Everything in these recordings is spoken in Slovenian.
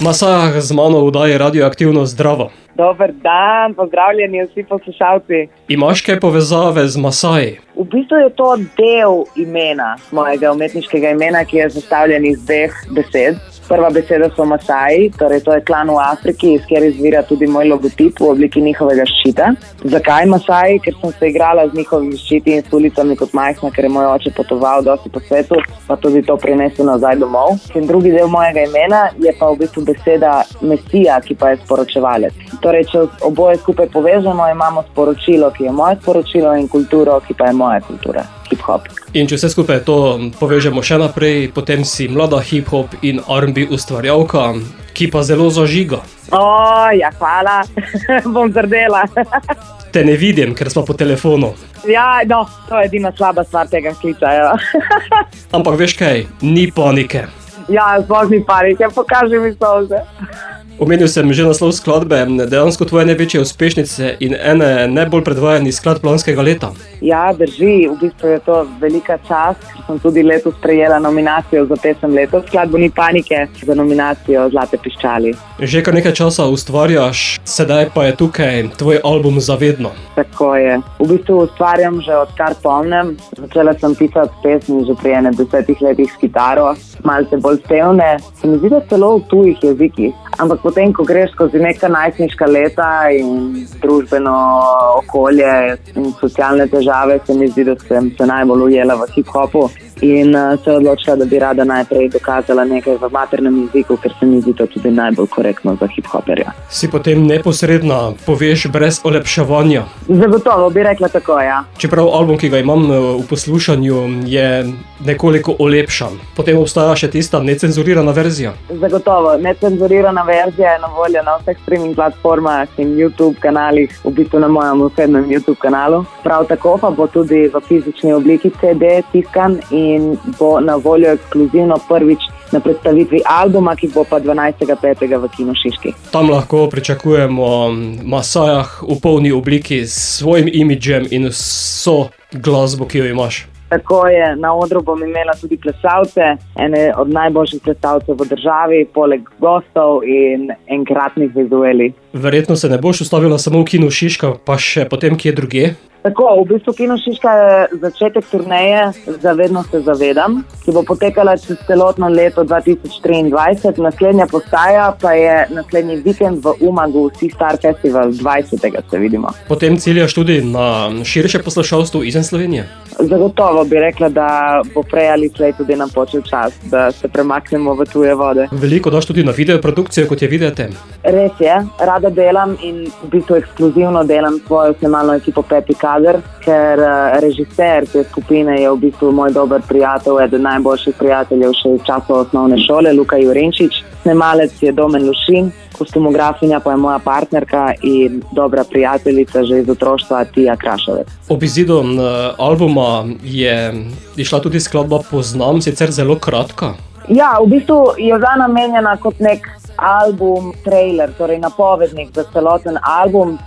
Masajah z mano vdaje Radioaktivno zdravo. Dober dan, pozdravljeni vsi poslušalci. Imaš kaj povezave z Masaji? V bistvu je to del imena, mojega umetniškega imena, ki je sestavljen iz dveh besed. Prva beseda so Masaji, torej to je klan v Afriki, iz kjer izvira tudi moj logotip v obliki njihovega ščita. Zakaj Masaji? Ker sem se igrala z njihovimi ščiti in s ulicami kot majhna, ker je moj oče potoval dosti po svetu, pa tudi to prinesel nazaj domov. In drugi del mojega imena je pa v bistvu beseda Mesija, ki pa je sporočevalec. Torej, če oboje skupaj povežemo, imamo sporočilo, ki je moje sporočilo, in kulturo, ki pa je moja kultura, hip-hop. In če vse skupaj to povežemo še naprej, potem si mlada hip-hop in R&B ustvarjalka, ki pa zelo zažiga. Ja, hvala. Bom zardela. Te ne vidim, ker smo po telefonu. Ja, no, to je edina slaba stvar tega klica, ja. Ampak veš kaj, ni panike. Ja, sploh ni panike, pokaži mi solze. Omenil sem že naslov skladbe, dejansko tvoje največje uspešnice in ene najbolj predvajanih skladb lanskega leta. Ja, drži, v bistvu je to velika čast, ker sem tudi letos prejela nominacijo za pesem letos. Skladbo Ni panike za nominacijo Zlate piščali. Že kar nekaj časa ustvarjaš, sedaj pa je tukaj tvoj album Zavedno. Tako je. V bistvu ustvarjam že odkar pomnem. Začela sem pisati pesmi že pri 10 letih s kitaro, malce bolj pevne. Se mi zdi, da celo v tujih jezikih. Ampak potem, ko greš skozi neka najstniška leta in družbeno okolje in socialne težave, se mi zdi, da sem se najbolj ujela v hip-hopu in se odločila, da bi rada najprej dokazala nekaj v maternem jeziku, ker se mi zdi to tudi najbolj korektno za hip-hoperja. Si potem neposredna, poveš brez olepševanja? Zagotovo bi rekla tako, ja. Čeprav album, ki ga imam v poslušanju, je nekoliko olepšan. Potem obstaja še tista necenzurirana verzija? Zagotovo, necenzurirana verzija je na voljo na vseh streaming platformah in YouTube kanalih, v bistvu na mojem osebnem YouTube kanalu. Prav tako pa bo tudi v fizični obliki CD tiskan in bo na voljo ekskluzivno prvič na predstavitvi albuma, ki bo pa 12.5. v Kinu Šiški. Tam lahko pričakujemo Masajah v polni obliki s svojim imidžem in vso glasbo, ki jo imaš. Tako je, na odru bom imela tudi plesalce, ene od najboljših plesalcev v državi, poleg gostov in enkratnih vizueli. Verjetno se ne boš ustavila samo v Kinu Šiška, pa še potem kje druge? Tako, v bistvu Kino Šiška je začetek turneje Zavedno se zavedam, ki bo potekala čez celotno leto 2023. Naslednja postaja pa je naslednji vikend v Umagu, Star Festival, 20. se vidimo. Potem ciljaš tudi na širše poslušalstvo izven Slovenije? Zagotovo bi rekla, da bo prej ali slej tudi napočil čas, da se premaknemo v tuje vode. Veliko daš tudi na videoprodukcijo, kot je videti? Res je, rada delam in v bistvu ekskluzivno delam svojo snemalno ekipo Peti Kader, ker režiser te skupine je v bistvu moj dober prijatelj, eden najboljših prijateljev še iz časov osnovne šole, Luka Jurenčič. Snemalec je Domen Lušin, kostumografinja pa je moja partnerka in dobra prijateljica že iz otroštva Tija Krašovec. Ob izidu albuma je išla tudi skladba Poznam, sicer zelo kratka. Ja, v bistvu je zdaj namenjena kot nek album, trailer, torej napovednik za celoten album.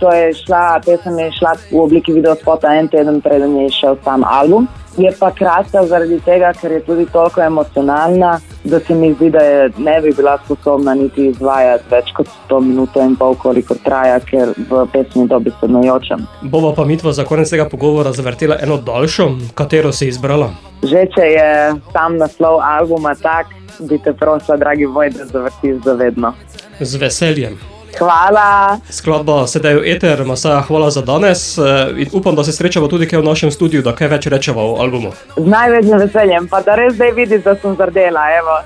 Pesem je šla v obliki videospota en teden preden je šel sam album. Je pa kratka zaradi tega, ker je tudi toliko emocionalna, da se mi zdi, da je ne bi bila sposobna niti izvajati več kot 100 minut in pol, kolikor traja, ker v pesmi dobesedno jočem. Bova pa mitva za konec tega pogovora zavrtela eno daljšo, katero si izbrala? Že če je sam naslov albuma tak, bi te prosila, dragi moj, da zavrtiš Zavedno. Z veseljem. Hvala. Skladba sedaj v eter, Masajah, hvala za danes in upam, da se srečava tudi kaj v našem studiu, da kaj več rečeva o albumu. Z največjim veseljem, pa da res zdaj vidiš, da sem zardela, evo.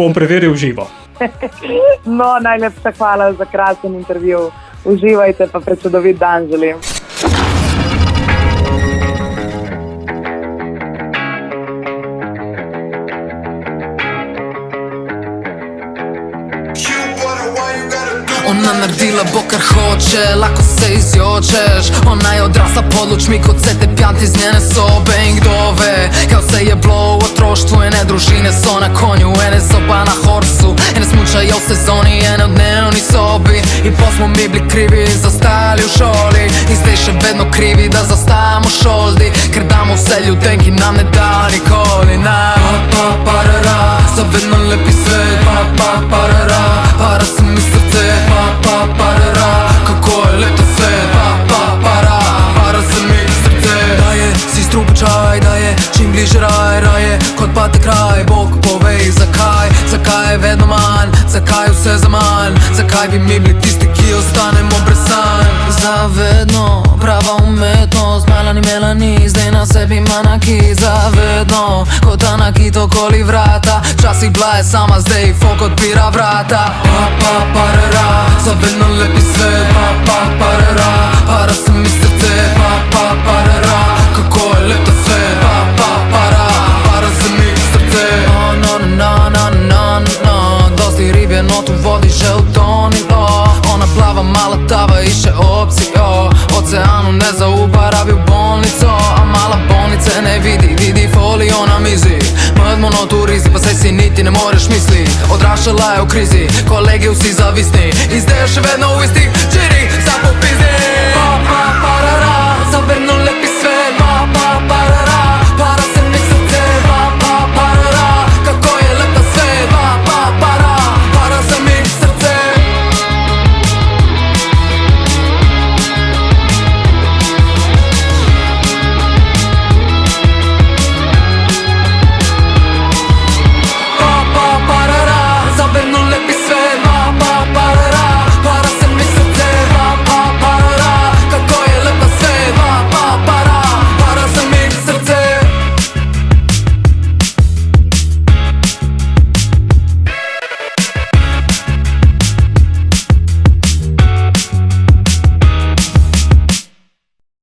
Bom preveril živo. No, najlepša hvala za kraten intervju. Uživajte, pa prečudovit dan želim. Ona naredila bo kar hoče, lako se izjočeš. Ona je odrasla pod lučmi kot se te pjanti iz njene sobe. In kdo ve, kao se je bilo v otroštvu. Ene družine so na konju, ene so pa na horsu. Ene smučajo v sezoni, ene v dnevni sobi. In pa smo mi bili krivi, zastali v šoli. In zdaj še vedno krivi, da zastajamo šoldi. Ker damo vse ljudem, ki nam ne da nikoli. Pa pa parara, za vedno lepi svet. Pa pa parara. zakaj vse za manj? Zakaj bi mi bili tisti, ki ostanemo brez sanj? Zavedno, prava umetnost, Melani, zdaj na sebi manaki. Zavedno, kot Anakit okoli vrata, včasih bila je sama, zdaj fok odpira vrata. Parara, za vedno lepi svet. Parara, para se mi srce. Parara, kako je lep ta svet. Para se mi srce. No, dosti rib je not v vodi že utonilo. Ona plava, mala tava, išče opcijo. Oceanu ne zaupa, rabi v bolnico. A mala bolnice ne vidi folijo na mizi. Med monoturizi, pa saj si niti ne moreš misli. Odraščala je v krizi, kolegi vsi zavisni. In zdaj je še vedno v istih čiri.